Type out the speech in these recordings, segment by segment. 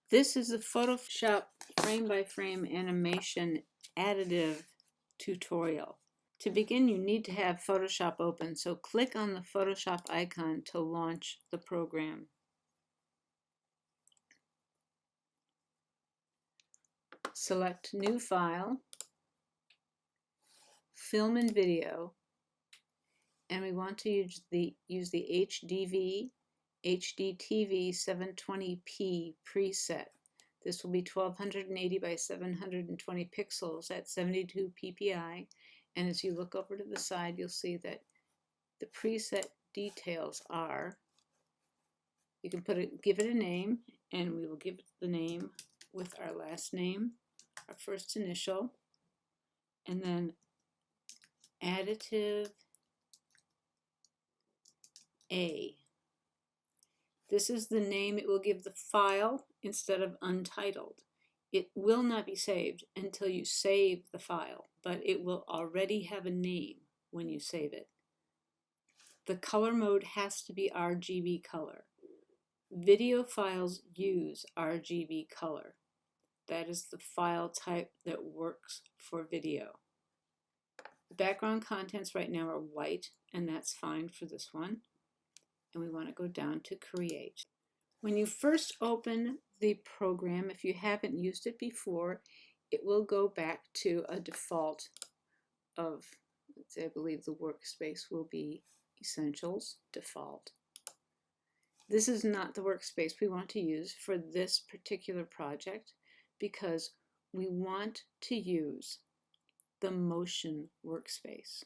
This is a Photoshop frame-by-frame animation additive tutorial. To begin, you need to have Photoshop open, so click on the Photoshop icon to launch the program. Select New File, Film and Video, and we want to use the HDTV 720p preset. This will be 1280 by 720 pixels at 72 ppi, and as you look over to the side, you'll see that the preset details are, you can give it a name, and we will give it the name with our last name, our first initial, and then Additive A. This is the name it will give the file instead of untitled. It will not be saved until you save the file, but it will already have a name when you save it. The color mode has to be RGB color. Video files use RGB color. That is the file type that works for video. The background contents right now are white, and that's fine for this one. And we want to go down to Create. When you first open the program, if you haven't used it before, it will go back to a default of, let's say, I believe the Workspace will be Essentials Default. This is not the workspace we want to use for this particular project because we want to use the motion workspace.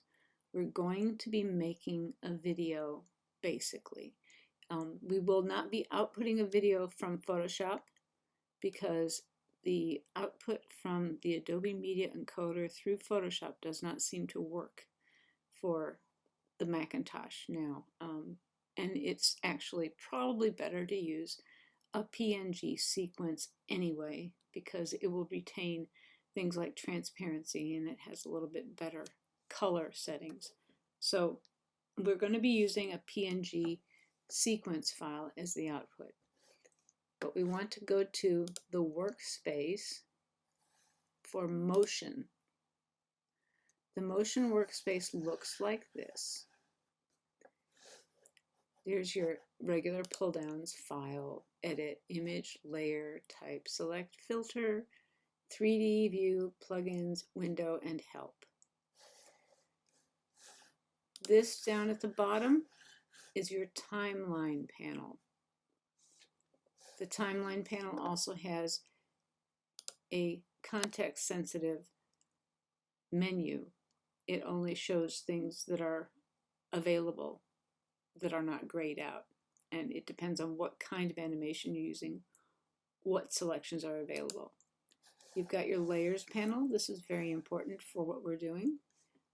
We're going to be making a video basically. We will not be outputting a video from Photoshop because the output from the Adobe Media Encoder through Photoshop does not seem to work for the Macintosh now. And it's actually probably better to use a PNG sequence anyway because it will retain things like transparency and it has a little bit better color settings. So we're going to be using a PNG sequence file as the output. But we want to go to the workspace for motion. The motion workspace looks like this. There's your regular pull downs: File, Edit, Image, Layer, Type, Select, Filter, 3D View, Plugins, Window, and Help. This down at the bottom is your timeline panel. The timeline panel also has a context-sensitive menu. It only shows things that are available, that are not grayed out, and it depends on what kind of animation you're using, what selections are available. You've got your layers panel. This is very important for what we're doing.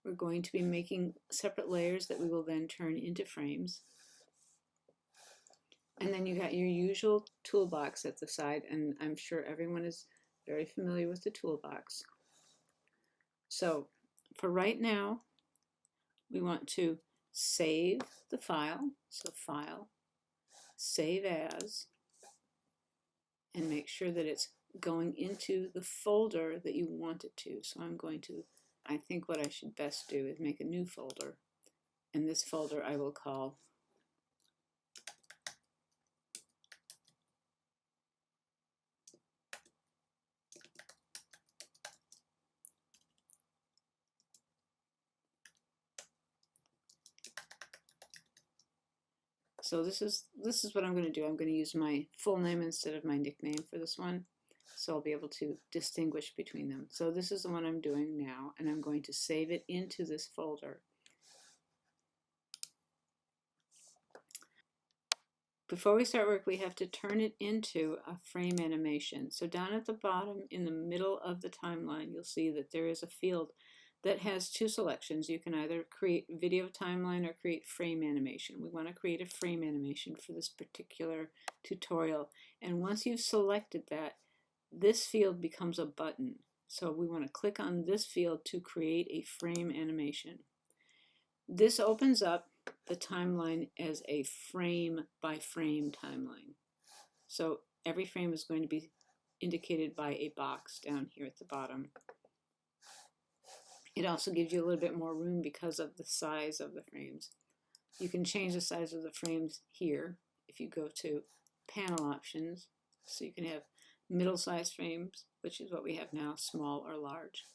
We're going to be making separate layers that we will then turn into frames. And then you got your usual toolbox at the side, and I'm sure everyone is very familiar with the toolbox. So for right now, we want to save the file. So File, Save As, and make sure that it's going into the folder that you want it to. So I think what I should best do is make a new folder, and this folder I will call So this is what I'm going to do. I'm going to use my full name instead of my nickname for this one, so I'll be able to distinguish between them. So this is the one I'm doing now, and I'm going to save it into this folder. Before we start work, we have to turn it into a frame animation. So down at the bottom in the middle of the timeline, you'll see that there is a field that has two selections. You can either create video timeline or create frame animation. We want to create a frame animation for this particular tutorial. And once you've selected that, this field becomes a button. So we want to click on this field to create a frame animation. This opens up the timeline as a frame by frame timeline. So every frame is going to be indicated by a box down here at the bottom. It also gives you a little bit more room because of the size of the frames. You can change the size of the frames here if you go to panel options, so you can have middle-sized frames, which is what we have now, small or large.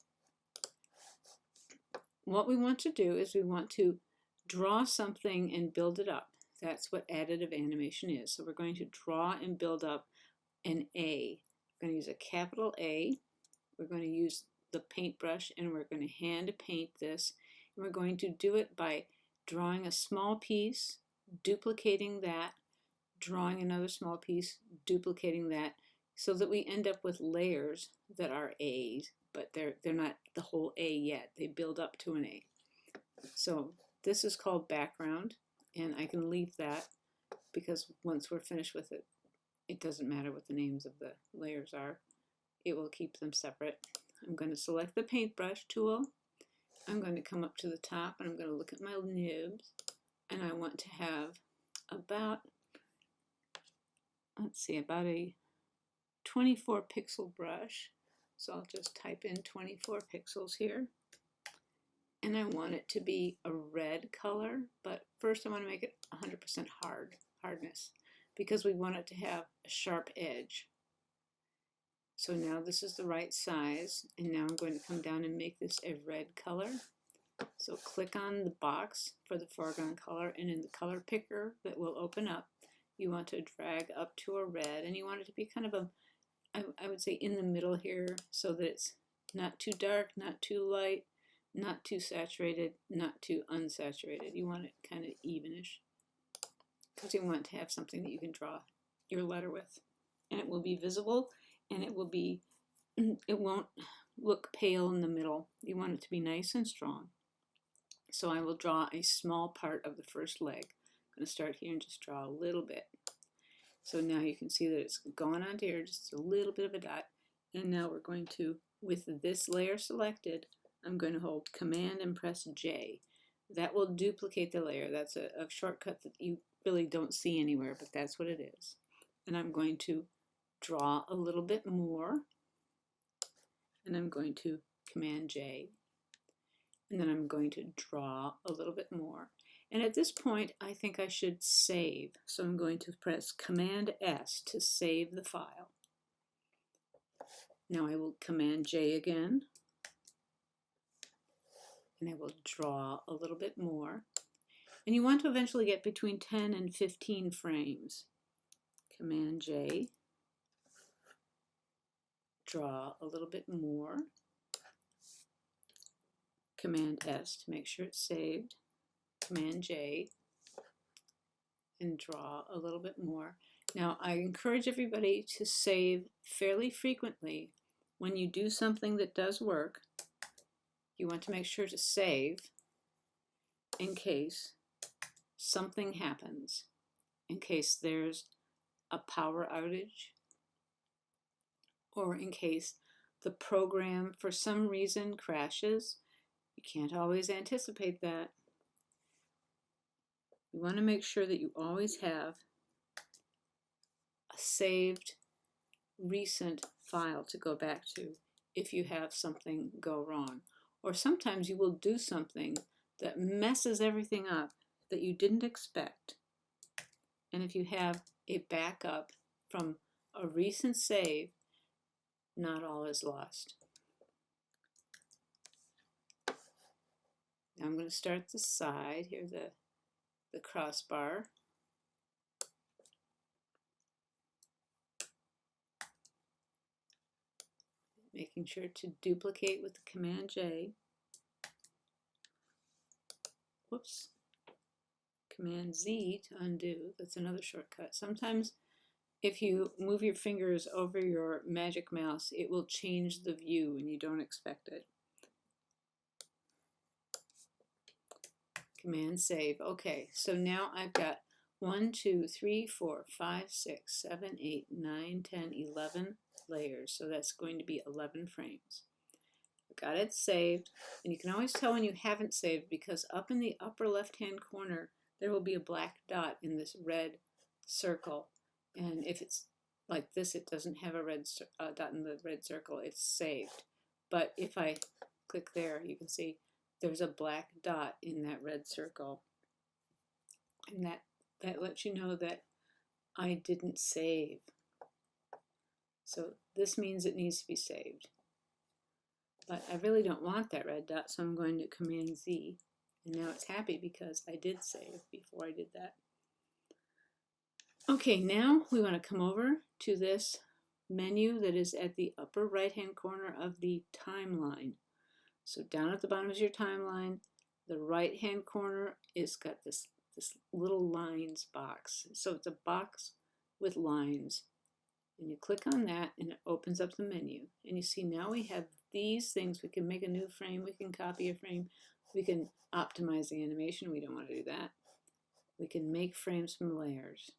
What we want to do is we want to draw something and build it up. That's what additive animation is. So we're going to draw and build up an A. We're going to use a capital A. We're going to use the paintbrush and we're going to hand paint this. And we're going to do it by drawing a small piece, duplicating that, drawing another small piece, duplicating that, so that we end up with layers that are A's, but they're not the whole A yet. They build up to an A. So this is called background, and I can leave that because once we're finished with it, it doesn't matter what the names of the layers are. It will keep them separate. I'm going to select the paintbrush tool. I'm going to come up to the top and I'm going to look at my nibs, and I want to have about, let's see, about a 24 pixel brush. So I'll just type in 24 pixels here. And I want it to be a red color, but first I want to make it 100% hardness, because we want it to have a sharp edge. So now this is the right size, and now I'm going to come down and make this a red color. So click on the box for the foreground color, and in the color picker that will open up, you want to drag up to a red, and you want it to be kind of a, I would say in the middle here, so that it's not too dark, not too light, not too saturated, not too unsaturated. You want it kind of evenish, because you want to have something that you can draw your letter with. And it will be visible, and it won't look pale in the middle. You want it to be nice and strong. So I will draw a small part of the first leg. I'm going to start here and just draw a little bit. So now you can see that it's gone onto here, just a little bit of a dot. And now we're going to, with this layer selected, I'm going to hold Command and press J. That will duplicate the layer. That's a shortcut that you really don't see anywhere, but that's what it is. And I'm going to draw a little bit more, and I'm going to Command J, and then I'm going to draw a little bit more. And at this point, I think I should save. So I'm going to press Command S to save the file. Now I will Command J again, and I will draw a little bit more. And you want to eventually get between 10 and 15 frames. Command J, draw a little bit more. Command S to make sure it's saved. Command J, and draw a little bit more. Now I encourage everybody to save fairly frequently. When you do something that does work, you want to make sure to save in case something happens, in case there's a power outage, or in case the program for some reason crashes. You can't always anticipate that. You want to make sure that you always have a saved recent file to go back to if you have something go wrong. Or sometimes you will do something that messes everything up that you didn't expect. And if you have a backup from a recent save, not all is lost. Now I'm going to start the side here, the crossbar. Making sure to duplicate with the Command J. Whoops. Command Z to undo. That's another shortcut. Sometimes if you move your fingers over your magic mouse, it will change the view and you don't expect it. Command save. Okay, so now I've got 1, 2, 3, 4, 5, 6, 7, 8, 9, 10, 11 layers. So that's going to be 11 frames. I've got it saved, and you can always tell when you haven't saved because up in the upper left-hand corner there will be a black dot in this red circle, and if it's like this, it doesn't have a red dot in the red circle. It's saved. But if I click there, you can see there's a black dot in that red circle. And that lets you know that I didn't save. So this means it needs to be saved. But I really don't want that red dot, so I'm going to Command Z. And now it's happy because I did save before I did that. Okay, now we want to come over to this menu that is at the upper right-hand corner of the timeline. So down at the bottom is your timeline. The right-hand corner is got this little lines box. So it's a box with lines. And you click on that and it opens up the menu. And you see now we have these things. We can make a new frame. We can copy a frame. We can optimize the animation. We don't want to do that. We can make frames from layers.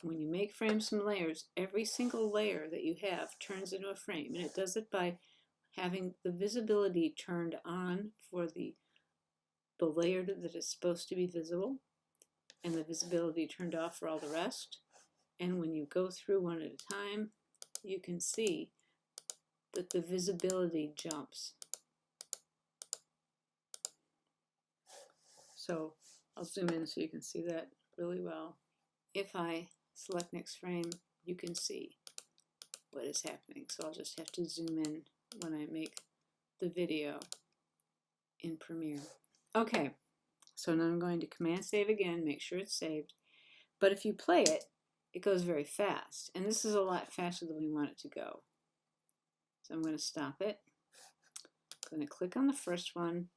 When you make frames from layers, every single layer that you have turns into a frame. And it does it by having the visibility turned on for the layer that is supposed to be visible, and the visibility turned off for all the rest. And when you go through one at a time, you can see that the visibility jumps. So I'll zoom in so you can see that really well. If I select next frame, you can see what is happening. So I'll just have to zoom in when I make the video in Premiere. Okay, so now I'm going to Command Save again, make sure it's saved. But if you play it, it goes very fast. And this is a lot faster than we want it to go. So I'm going to stop it. I'm going to click on the first one.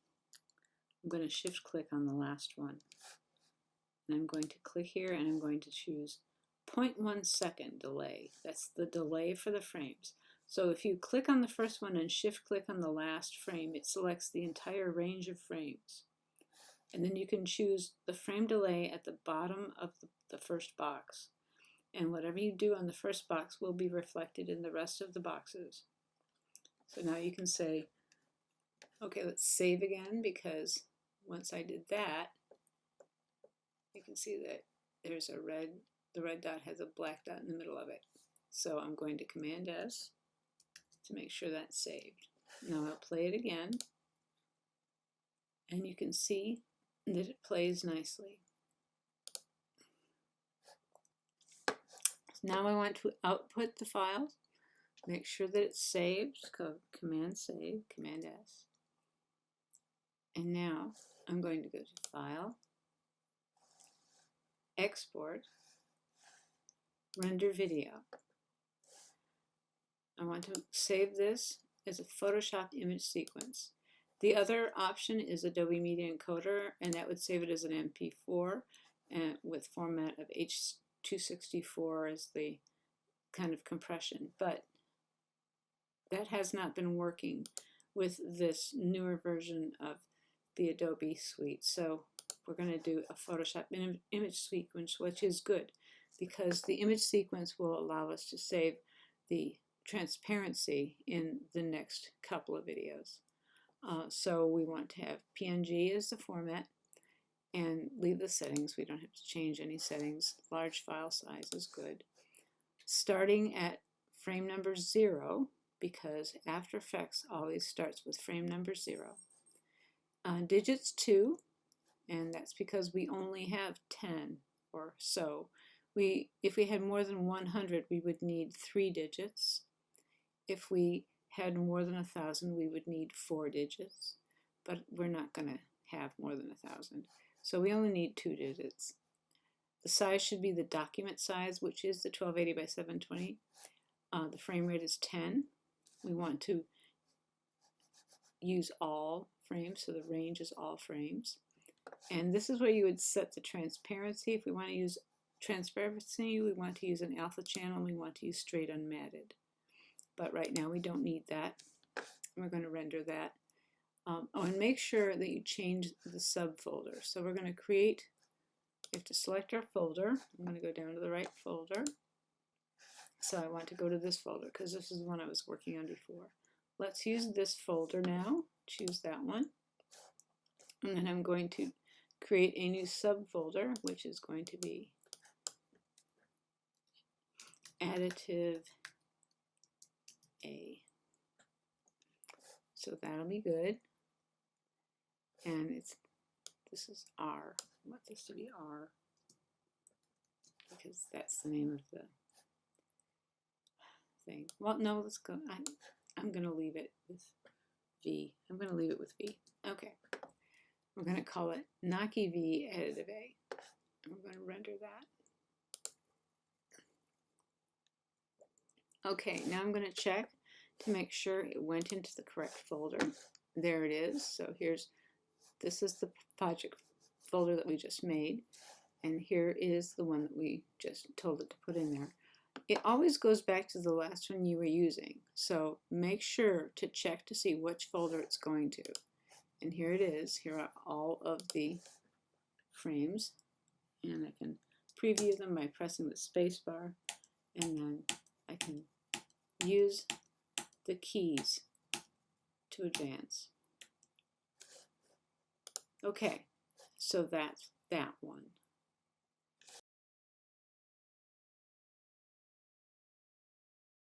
I'm going to shift click on the last one. And I'm going to click here and I'm going to choose 0.1 second delay. That's the delay for the frames. So if you click on the first one and shift click on the last frame, it selects the entire range of frames. And then you can choose the frame delay at the bottom of the first box. And whatever you do on the first box will be reflected in the rest of the boxes. So now you can say, okay, let's save again, because once I did that, you can see that there's the red dot has a black dot in the middle of it. So I'm going to Command S to make sure that's saved. Now I'll play it again, and you can see that it plays nicely. Now I want to output the file, make sure that it's saved, go Command Save, Command S. And now I'm going to go to File, Export, Render Video. I want to save this as a Photoshop image sequence. The other option is Adobe Media Encoder, and that would save it as an MP4 and with format of H.264 as the kind of compression. But that has not been working with this newer version of the Adobe suite. So we're going to do a Photoshop image sequence, which is good because the image sequence will allow us to save the transparency in the next couple of videos. So we want to have PNG as the format and leave the settings. We don't have to change any settings. Large file size is good. Starting at frame number 0, because After Effects always starts with frame number 0. Digits 2, and that's because we only have 10 or so. If we had more than 100, we would need 3 digits. If we had more than 1,000, we would need 4 digits, but we're not going to have more than 1,000. So we only need 2 digits. The size should be the document size, which is the 1280 by 720. The frame rate is 10. We want to use all frames, so the range is all frames. And this is where you would set the transparency. If we want to use transparency, we want to use an alpha channel, we want to use straight unmatted. But right now we don't need that. We're going to render that. And make sure that you change the subfolder. So we're going to create, we have to select our folder. I'm going to go down to the right folder. So I want to go to this folder because this is the one I was working on before. Let's use this folder now. Choose that one. And then I'm going to create a new subfolder, which is going to be Additive A. So that'll be good. And this is R. I want this to be R because that's the name of the thing. Well, no, let's go. I'm going to leave it with V. I'm going to leave it with V. Okay. We're going to call it Naki V Additive A. And we're going to render that. Okay, now I'm going to check to make sure it went into the correct folder. There it is. So this is the project folder that we just made. And here is the one that we just told it to put in there. It always goes back to the last one you were using. So make sure to check to see which folder it's going to. And here it is. Here are all of the frames. And I can preview them by pressing the space bar. And then I can use the keys to advance. Okay, so that's that one.